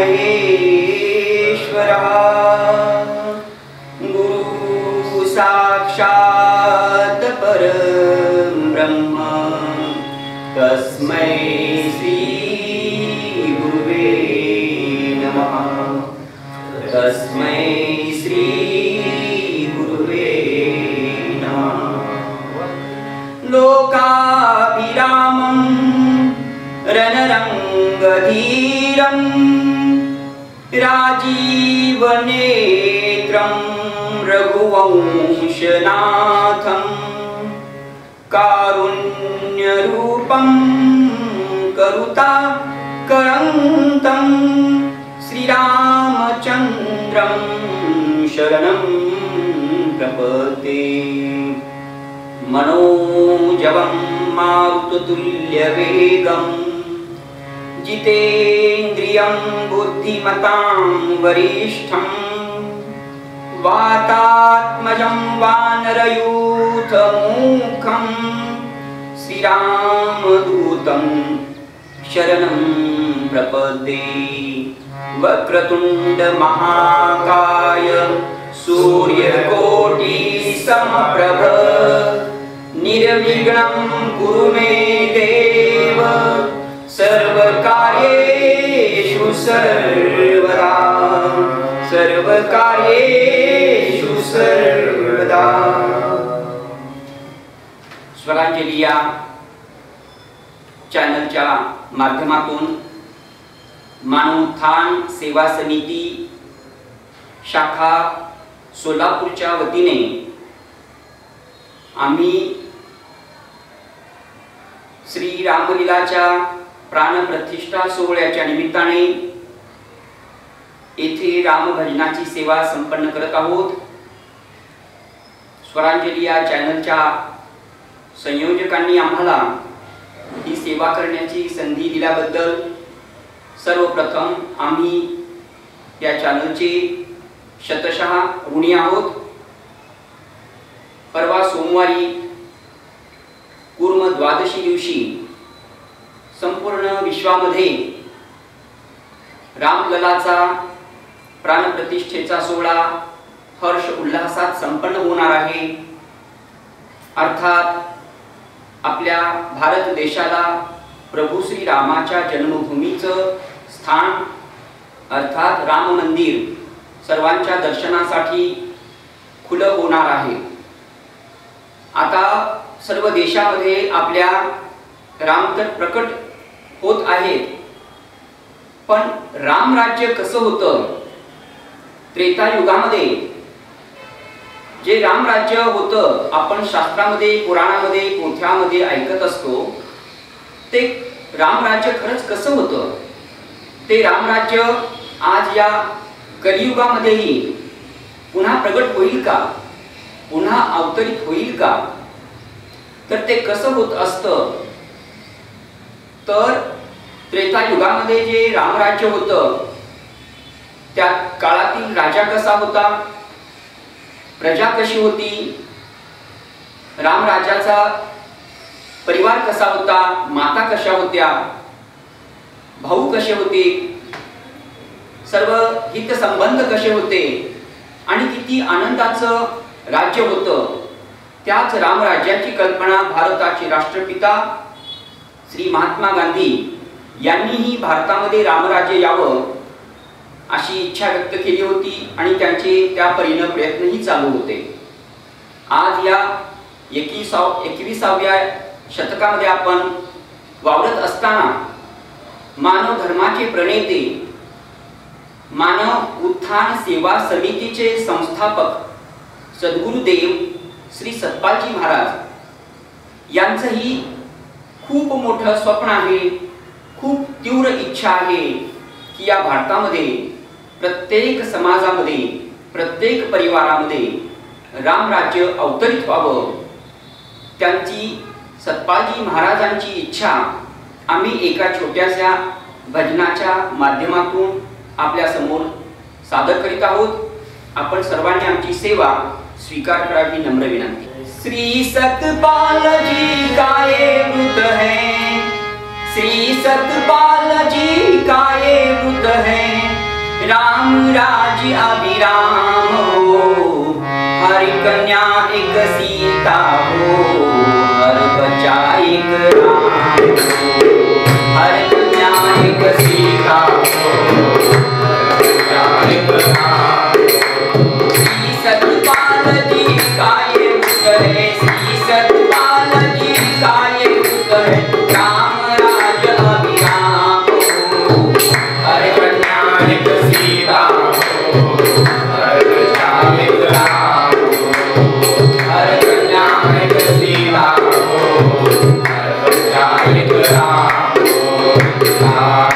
महेश्वरः गुरु साक्षात् परब्रह्म तस्मै श्री गुरुवे नमः। तस्मै श्री गुरुवे नमः। लोकाभिरामं रणरङ्गधीरं राजीवनेत्रं रघुवंशनाथं कारुण्यरूपं करुणाकरं श्रीरामचन्द्रं शरणं प्रपद्ये। मनोजवं मारुततुल्यवेगं जितेन्द्रियं बुद्धिमतां वरिष्ठं वातात्मजं वानरयूथमुखं श्रीरामदूतं शरणं प्रपद्ये। वक्रतुण्ड महाकाय सूर्यकोटि समप्रभ निर्विघ्नं कुरु मे देव सर्वकार्येषु सर्वदा। सर्वकार्येषु सर्वदा। स्वरांजली या चॅनलच्या माध्यमातून मानवोत्थान सेवा समिती शाखा सोलापूरच्या वतीने आम्ही श्री रामलीलाच्या प्राणप्रतिष्ठा सोहळ्याच्या निमित्ताने येथे रामभजनाची सेवा संपन्न करत आहोत। स्वरांजली या चॅनलच्या संयोजकांनी आम्हाला ही सेवा करण्याची संधी दिल्याबद्दल सर्वप्रथम आम्ही या चॅनलचे शतशः ऋणी आहोत। परवा सोमवारी कुर्म द्वादशी दिवशी संपूर्ण विश्वामध्ये रामललाचा प्राणप्रतिष्ठेचा सोहळा हर्ष उल्हासात संपन्न होणार आहे। अर्थात आपल्या भारत देशाला प्रभू श्री रामाच्या जन्मभूमीचं स्थान अर्थात राम मंदिर सर्वांच्या दर्शनासाठी खुलं होणार आहे। आता सर्व देशामध्ये आपल्या रामतर प्रकट होत आहेत, पण रामराज्य कसं होतं? त्रेतायुगामध्ये जे रामराज्य होतं आपण शास्त्रामध्ये पुराणामध्ये पोथ्यामध्ये ऐकत असतो, ते रामराज्य खरंच कसं होतं? ते रामराज्य आज या कलियुगामध्येही पुन्हा प्रगट होईल का? पुन्हा अवतरित होईल का? तर ते कसं होत असतं? तर त्रेतायुगामध्ये जे रामराज्य होतं त्या काळातील राजा कसा होता, प्रजा कशी होती, रामराजाचा परिवार कसा होता, माता कशा होत्या, भाऊ कसे होते, सर्व हितसंबंध कसे होते आणि किती आनंदाचं राज्य होतं। त्याच रामराज्याची कल्पना भारताचे राष्ट्रपिता श्री महात्मा गांधी यांनीही भारतामध्ये रामराज्य यावं अशी इच्छा व्यक्त केली होती आणि त्यांचे त्या परीने प्रयत्नही चालू होते। आज या 21व्या शतकामध्ये आपण वावरत असताना मानव धर्माचे प्रणेते, मानव उत्थान सेवा समितीचे संस्थापक सद्गुरुदेव श्री सतपालजी महाराज यांचंही खूप मोठं स्वप्न आहे, खूप तीव्र इच्छा आहे की या भारतामध्ये प्रत्येक समाजामध्ये प्रत्येक परिवारामध्ये रामराज्य अवतरित व्हावं। त्यांची सतपालजी महाराजांची इच्छा आम्ही एका छोट्याशा भजनाच्या माध्यमातून आपल्या समोर सादर करीत आहोत। आपण सर्वांनी आमची सेवा स्वीकार करावी नम्र विनंती। श्री सतपाल जी का ये व्रत है, श्री सतपाल जी का ये व्रत है, राम राज्य अभिराम हो, हर कन्या एक सीता हो, हर बच्चा एक राम हो, हर कन्या एक सीता हो, हर बच्चा एक राम हो। श्री सतपाल जी का ये पुत्र है, श्री सतपाल जी का ये पुत्र है, राम राज्य अभिराम हो, हर कन्या एक सीता हो, हर बच्चा एक राम हो, हर कन्या एक सीता हो, हर बच्चा एक राम हो। राम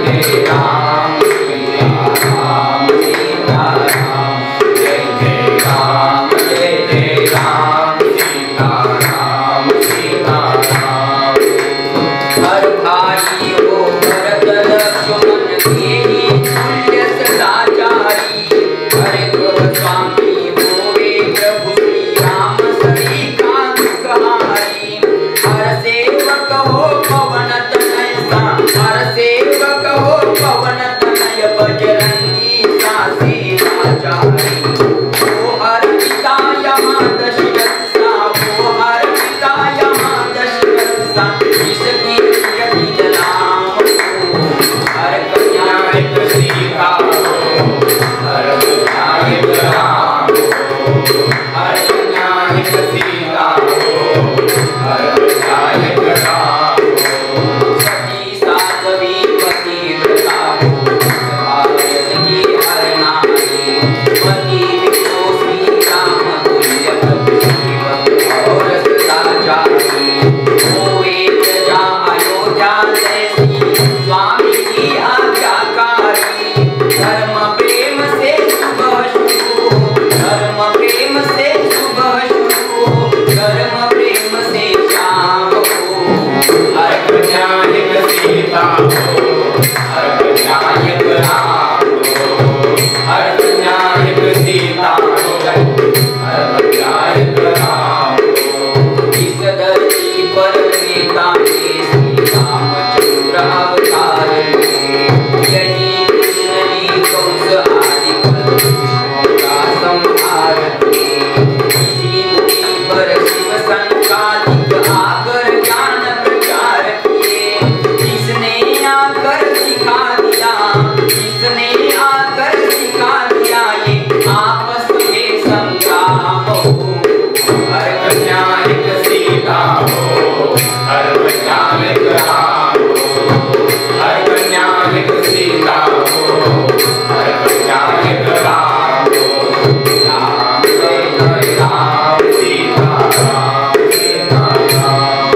जय राम सीता राम सीता राम, जय जय राम सीता राम सीता राम। हर भाई हो भरत लक्ष्मण के तुल्य सदाचारी, हर गृह स्वामी होवे प्रभु श्री राम सरीकांतहारी। हर सेवक हो पवन तनय सा, हर सेवक हो पवन तनय बजरंगी सा सेवाचारी। ओ हर पिता यहाँ दशरथ सा, ओ हर पिता यहाँ दशरथ सा, जिसकी प्रिय जलाम हो, हर कन्या एक सीता हो, हर बच्चा एक राम हो, हर कन्या एक सीता हो, हर बच्चा एक राम हो। सती साध्वी पतिव्रता हो, भारत की हर नारी, पति विष्णु श्री राम तुल्य प्रभु सेवक और सदाचारी। होवे प्रजा अयोध्या जैसी, स्वामी की आज्ञाकारी। धर्म प्रेम से सुबह शुरू हो, धर्म प्रेम से सुबह शुरू हो, धर्म प्रेम से शाम हो। हर कन्या एक सीता हो, हर कन्या एक राम हो, हर कन्या एक सीता हो, हर कन्या एक राम हो। इस धरती पर त्रेता के श्री रामचंद्र अवतार हुए, यही कृष्ण जी कंस आदि कुलपुरुषों का संहार किए। इसी भूमि पर शिव संकादिक आकर ज्ञान प्रचार किए। जिसने आकर सिखा दिया, जिसने आकर सिखा दिया, ये आपस में संग्राम हो। हर कन्या एक सीता हो, हर बच्चा एक राम हो, हर कन्या एक सीता हो, हर बच्चा एक राम हो। राम जय राम सीता राम सीता राम,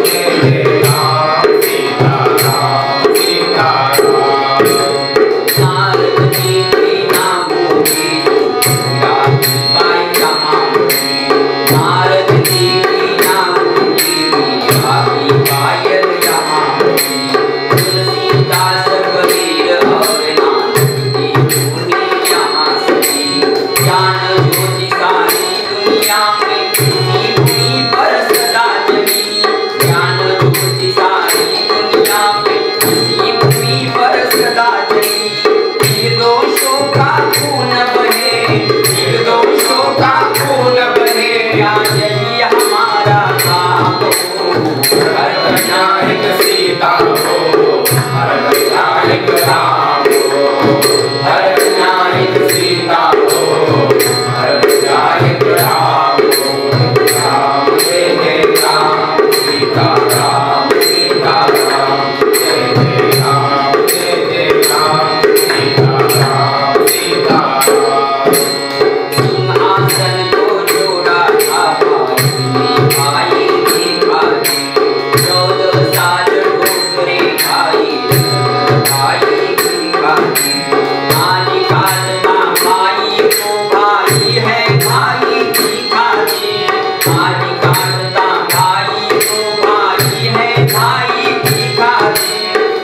जय जय राम सीता राम सीता राम। नारद जी बिना भूखे राजी पाई जहाँ बने, नारद जी बिना भूखे राजी पायल जहाँ बने। तुलसीदास कबीर और नानक की धुनी यहाँ सजी, ज्ञान ज्योति सारी दुनिया में इसी भूमि पर सदा जली। ज्ञान ज्योति सारी दुनिया में इसी भूमि पर सदा जली। निर्दोषों का खून बहे, निर्दोषों का खून बहे, क्या यही हमारा काम हो। हर कन्या एक सीता हो, हर बच्चा एक राम हो, हर कन्या एक सीता हो, हर बच्चा एक राम हो। राम जय जय राम सीता राम सीता राम, जय जय राम सीता राम सीता राम। सिंहासन को जोड़ा था भाई ने भाई, 14 साल ठोकरे खाई, भाई की खाई। आज काटता भाई को भाई है भाई की खाई, आज काटता भाई को भाई है भाई की खाई।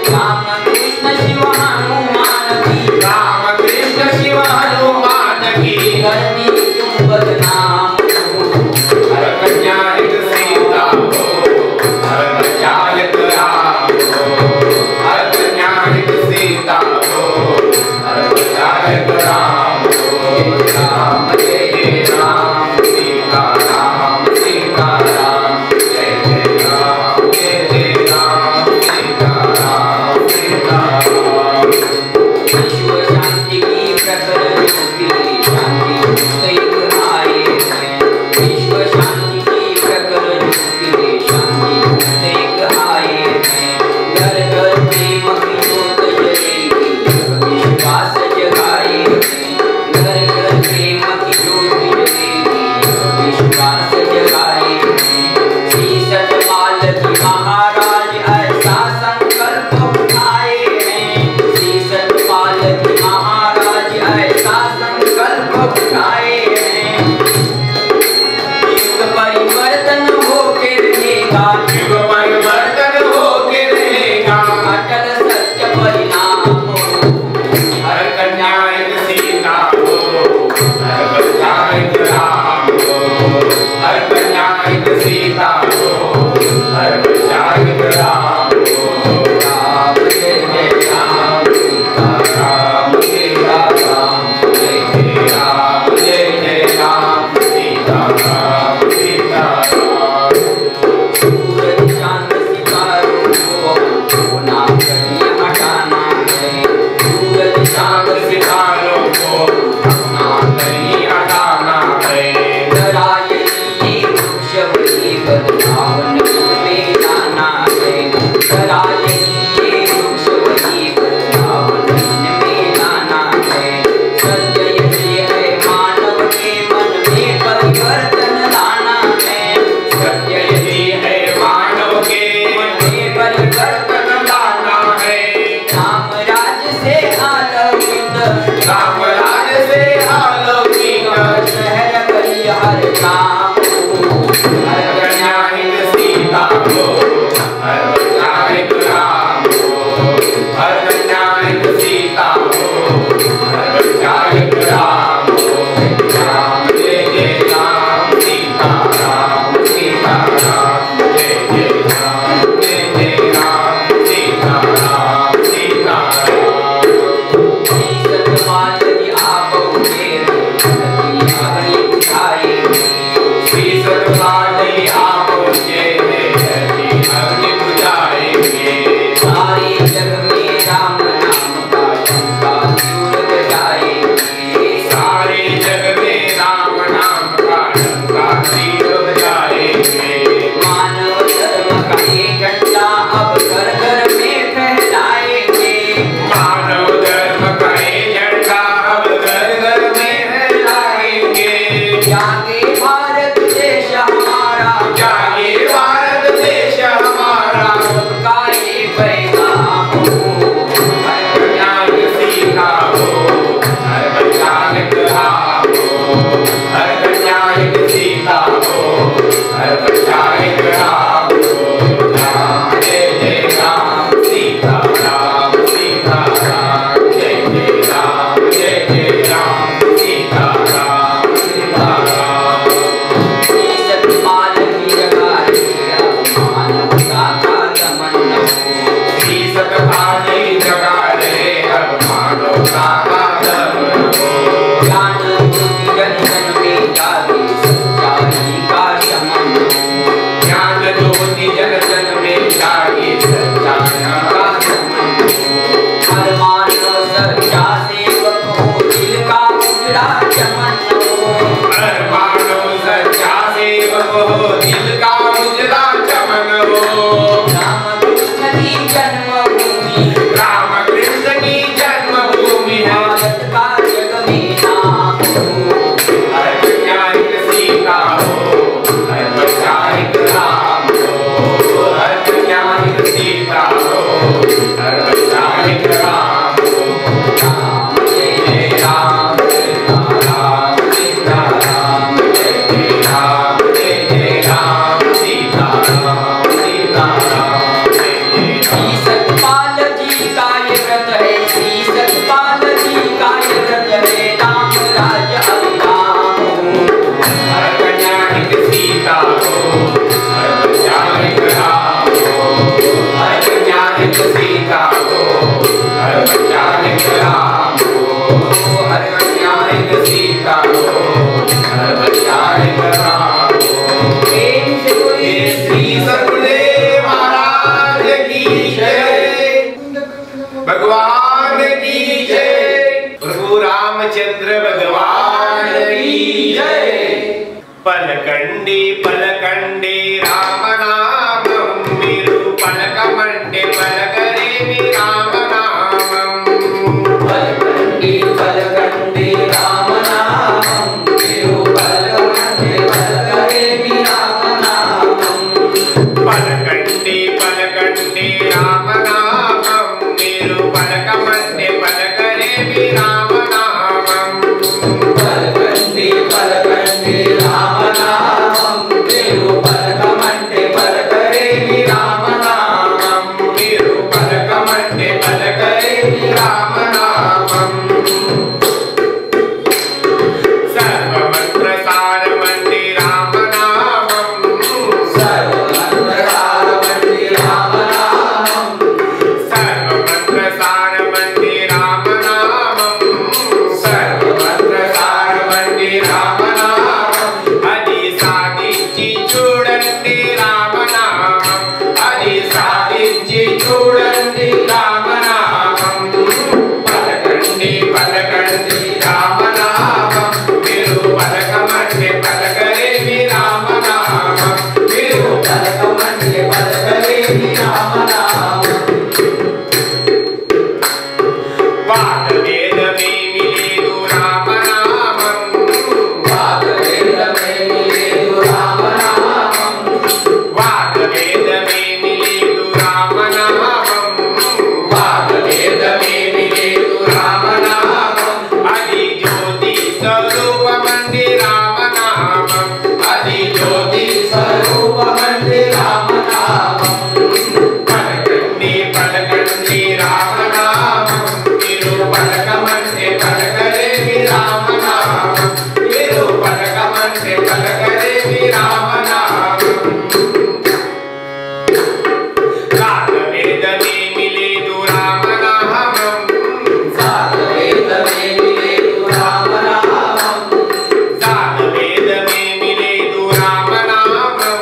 राम कृष्ण शिव हनुमान की, राम कृष्ण शिव हनुमान की, करनी क्यों बदनाम हो। हर कन्या एक सीता हो, हर बच्चा एक राम हो, हर कन्या एक सीता हो, పలకమంటే పలకరే మీ రామనామం పలకండి పలకండి రామనామం మీరు పలకమంటే పలకరే మీ రామనామం మీరు పలకమంటే పలకరే మీ రామనామం సర్వమంత్రసారమండి రామనామం సర్వమంత్రసారమండి రామనామం సర్వమంత్రసారమండి రామనామం సర్వమంత్రసారమండి రామనామం అది సాధించి చూడండి రామనామం అది సాధించి చూడండి రామనామం పలకండి పలకండి రామనామం మీరు పలకమంటే పలకరే మీ రామనామం మీరు పలకమంటే పలకరే మీ రామనామం వాదవేదమేమి లేదు రామనామం వాదవేదమేమి లేదు రామనామం వాదవేదమేమి లేదు రామనామం వాదవేదమేమి లేదు రామనామం అది జ్యోతి స్వరూపమండి రామనామం అది జ్యోతి స్వరూపమండి రామనామం పలకండి పలకండి రామనామం మీరు పలకమంటే పలకరే మీ రామనామం మీరు పలకమంటే పలకరే మీ రామనామం సాగవేదమేమి లేదు రామనామం సాగవేదమేమి లేదు రామనామం సాగవేదమేమి లేదు రామనామం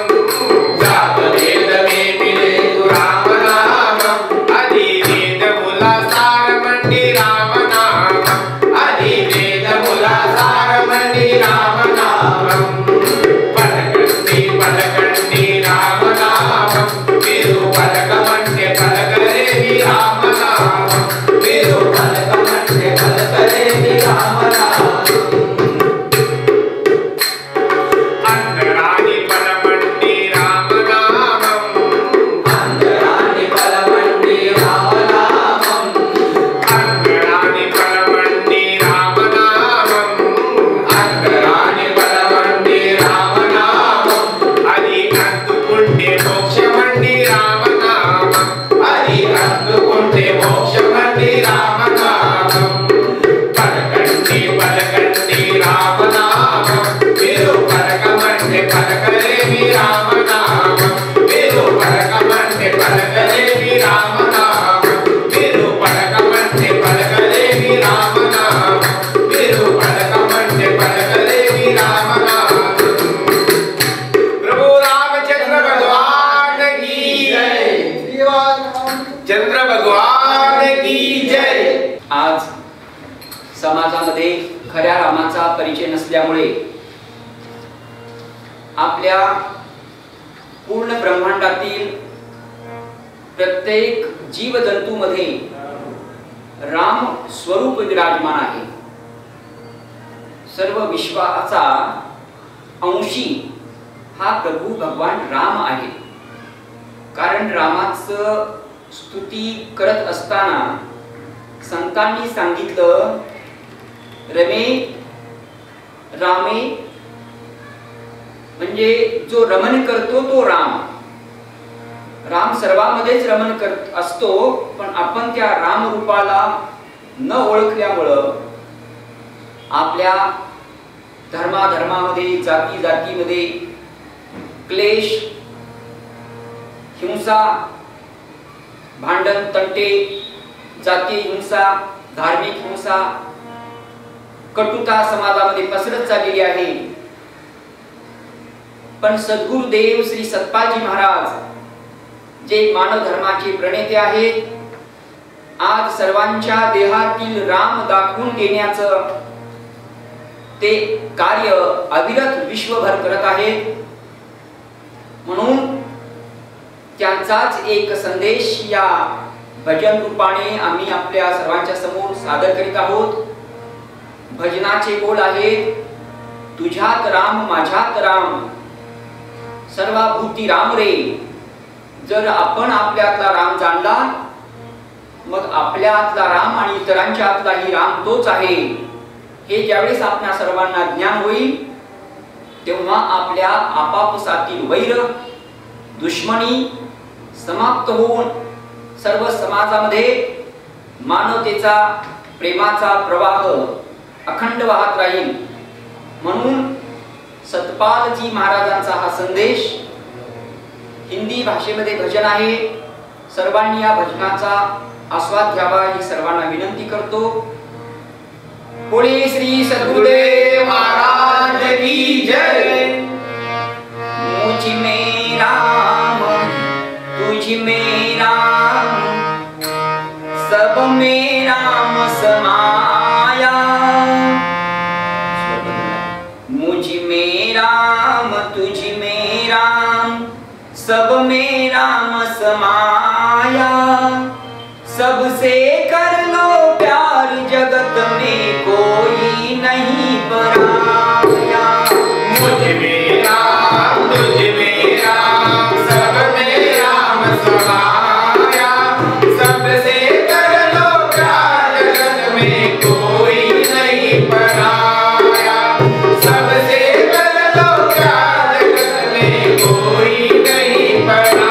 సాగవేదమేమి లేదు రామనామం అది వేదముల సారమండి రామనామం అది వేదముల సారమండి రామనామం పలకండి పలకండి రామనామం మీరు పలకమంటే పలకరే మీ రామనామం మీరు పలకమంటే పలకరే మీ రామనామం అందరాని పలమండి రామనామం అందరాని బలమండి రామనామం అందరాని పలమండి రామనామం అందరాని బలమండి రామనామం అది అందుకుంటే మోక్షమండి రామనామం అది అందుకుంటే మోక్షమండి రామనామం పలకండి పలకండి రామనామం మీరు పలకమంటే పలకరే మీ రామనామం మీరు పలకమంటే పలకరే మీ రామనామం మీరు పలకమంటే పలకరే మీ రామనామం మీరు పలకమంటే పలకరే మీ రామనామం प्रभु रामचंद्र भगवान की जय चंद्र भगवान की जय आज समाजामध्ये खऱ्या रामाचा परिचय नसल्यामुळे आपल्या पूर्ण ब्रह्मांडातील प्रत्येक जीवजंतूमध्ये राम स्वरूप विराजमान आहे. सर्व विश्वाचा अंशी हा प्रभू भगवान राम आहे. कारण रामाचं स्तुती करत असताना संतांनी सांगितलं रमे रामे म्हणजे जो रमण करतो तो राम. राम सर्वांमध्येच रमण करत असतो, पण आपण त्या राम रूपाला न ओळखल्यामुळं आपल्या धर्माधर्मामध्ये जाती जातीमध्ये क्लेश हिंसा भांडण तंटे जातीय हिंसा धार्मिक हिंसा कटुता समाजामध्ये पसरत चाललेली आहे. पण सद्गुरुदेव श्री सतपालजी महाराज जे मानव धर्माचे प्रणेते आहेत, आज सर्वांच्या देहातील राम दाखवून देण्याचं ते कार्य अविरत विश्वभर करत आहेत. म्हणून त्यांचाच एक संदेश या भजन रूपाने आम्ही आपल्या सर्वांच्या समोर सादर करीत आहोत. भजनाचे बोल आहेत तुझ्यात राम माझ्यात राम सर्वभूती राम रे. जर आपण आपल्यातला राम जाणला मग आपल्या आतला राम आणि इतरांच्या आतलाही राम तोच आहे हे ज्यावेळेस आपल्या सर्वांना ज्ञान होईल तेव्हा आपल्या आपापसातील वैर दुश्मनी समाप्त होऊन सर्व समाजामध्ये मानवतेचा प्रेमाचा प्रवाह अखंड वाहत राहील. म्हणून सतपालजी महाराजांचा हा संदेश हिंदी भाषेमध्ये भजन आहे. सर्वांनी या भजनाचा आस्वाद घ्यावा ही सर्वांना विनंती करतो. बोले श्री सद्गुरुदेव महाराज की जय. मुझ में राम तुझ में राम सब में राम समाया. मुझ में राम तुझ में राम सब में राम समाया. सबसे कर लो प्यार जगत में कोई नहीं पराया. मुझ में राम तुझ में राम सब में राम समाया. सबसे कर लो प्यार जगत में कोई नहीं पराया. सबसे कर लो प्यार जगत में कोई नहीं पराया.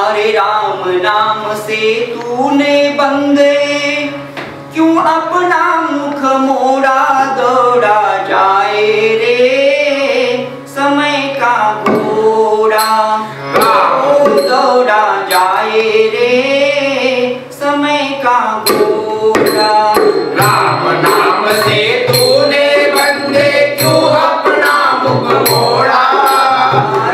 अरे राम नाम से तूने बंदे क्यों अपना मुख मोड़ा, दौड़ा जाए रे समय का घोड़ा, दौड़ा जाए रे समय का घोड़ा। राम नाम से तूने बंदे क्यों अपना मुख मोड़ा,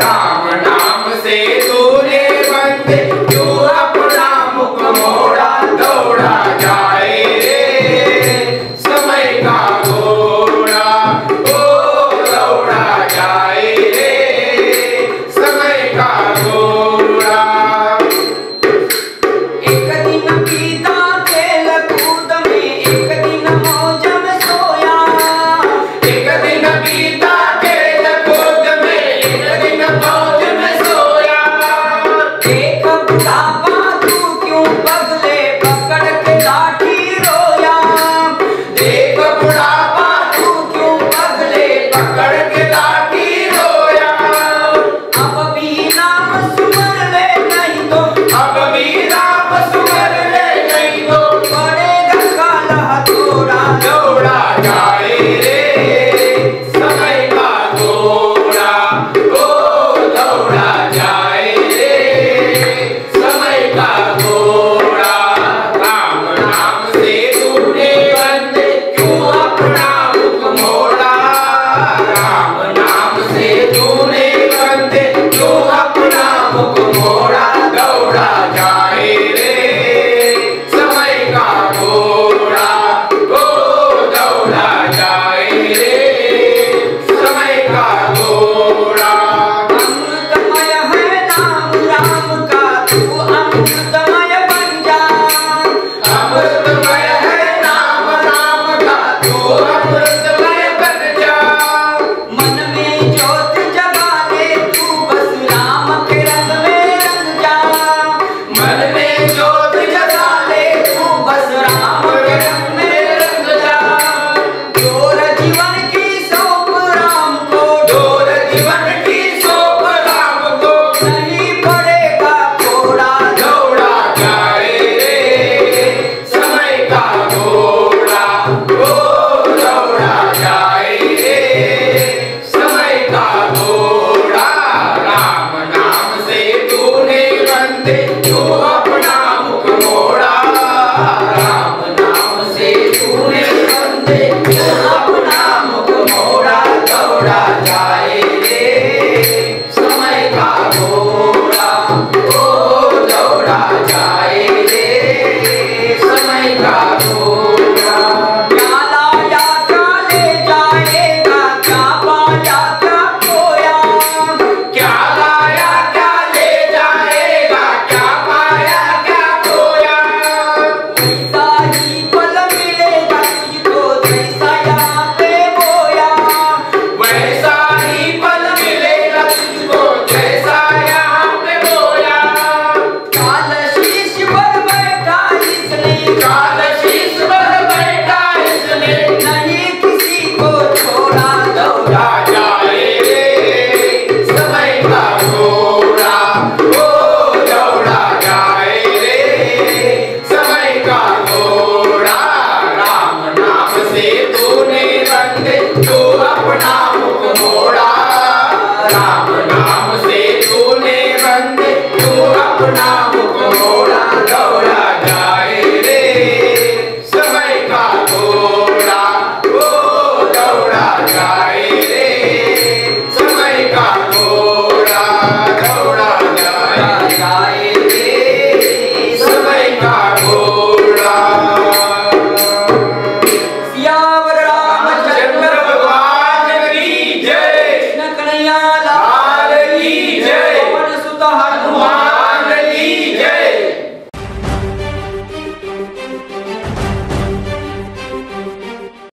राम नाम से तूने बंदे क्यों अपना मुख मोड़ा, दौड़ा जाए रे समय का घोड़ा, ओ दौड़ा जाए रे समय का घोड़ा। एक दिन बीता खेल कूद में, एक दिन मौज में सोया, एक दिन बीता खेल कूद में, एक दिन मौज में सोया। देख बुढ़ापा तू क्यों बगले पकड़ के लाठी रोया, देख बुढ़ापा तू क्यों बगले पकड़ के लाठी रोया। अब भी नाम सुमर ले नहीं तो, अब भी राम सुमर ले नहीं तो, पड़ेगा काला थोड़ा, दौड़ा जाए रे समय का घोड़ा, ओ दौड़ा जाए रे समय का घोड़ा। राम नाम से तूने बंदे क्यों अपना मुख मोड़ा, राम नाम से तूने बंदे क्यों अपना मुख मोड़ा, दौड़ा जाए रे समय का घोड़ा, ओ दौड़ा जाए रे समय का घोड़ा। अमृतमय है नाम राम का, तू अमृतमय बन जा, अमृतमय है नाम राम का, तू अमृतमय बन जा। मन में ज्योत जगा ले तू बस राम के रंग में रंग जा, मन में ज्योत जगा ले तू बस राम के रंग में रंग जा। डोर जीवन की सौंप राम को, डोर जीवन की सौंप राम को, नहीं पड़ेगा थोड़ा, दौड़ा जाए रे समय का घोड़ा, ओ दौड़ा जाए रे समय का घोड़ा। राम नाम से तूने बंदे क्यों अपना मुख मोड़ा, राम नाम से तूने बंदे क्यों अपना मुख मोड़ा, दौड़ा जाए रे समय का घोड़ा, ओ दौड़ा जाए